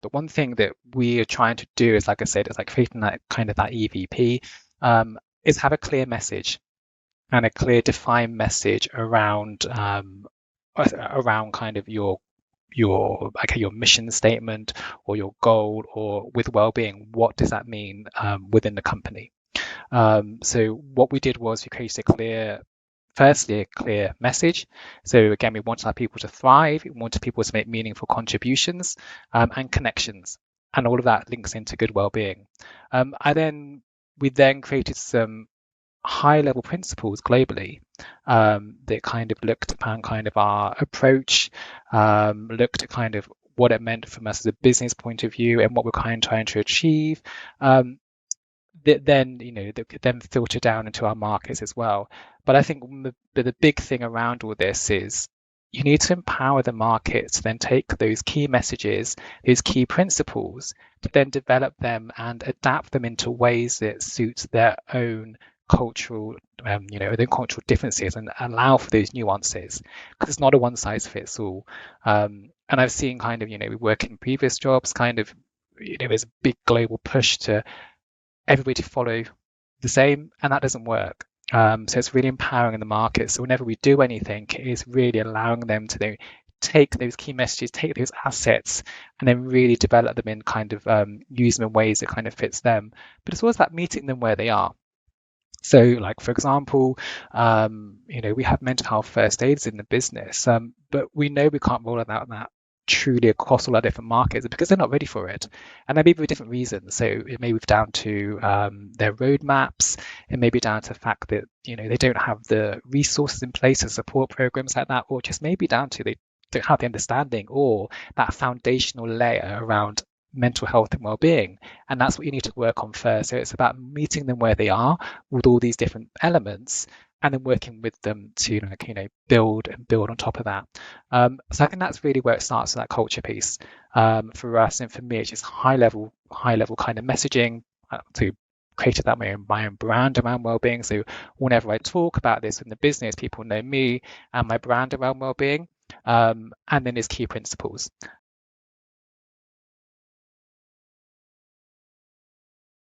But one thing that we are trying to do is, like I said, is like creating that kind of that EVP, is have a clear message and a clear defined message around kind of your okay, your mission statement or your goal, or with well-being, what does that mean within the company? So what we did was we created firstly, a clear message. So again, we wanted our people to thrive. We wanted people to make meaningful contributions and connections, and all of that links into good well-being. We then created some high-level principles globally that kind of looked upon kind of our approach, looked at kind of what it meant from us as a business point of view and what we're kind of trying to achieve. That then that could then filter down into our markets as well. But I think the big thing around all this is you need to empower the market to then take those key messages, those key principles, to then develop them and adapt them into ways that suit their own cultural, their cultural differences, and allow for those nuances, because it's not a one size fits all. And I've seen kind of, we work in previous jobs, kind of, there's a big global push to everybody to follow the same, and that doesn't work. So it's really empowering the market. So whenever we do anything, it is really allowing them to take those key messages, take those assets, and then really develop them in kind of use them in ways that kind of fits them. But it's always about meeting them where they are. So, like for example, we have mental health first aids in the business, but we know we can't roll out that truly across all our different markets because they're not ready for it, and that may be for different reasons. So it may be down to their roadmaps, it may be down to the fact that they don't have the resources in place to support programs like that, or just maybe down to they don't have the understanding or that foundational layer around mental health and well-being, and that's what you need to work on first. So it's about meeting them where they are with all these different elements, and then working with them to build and build on top of that. So I think that's really where it starts, with that culture piece. For us and for me, it's just high level kind of messaging to created that my own brand around well-being. So whenever I talk about this in the business, people know me and my brand around well-being. And then there's key principles.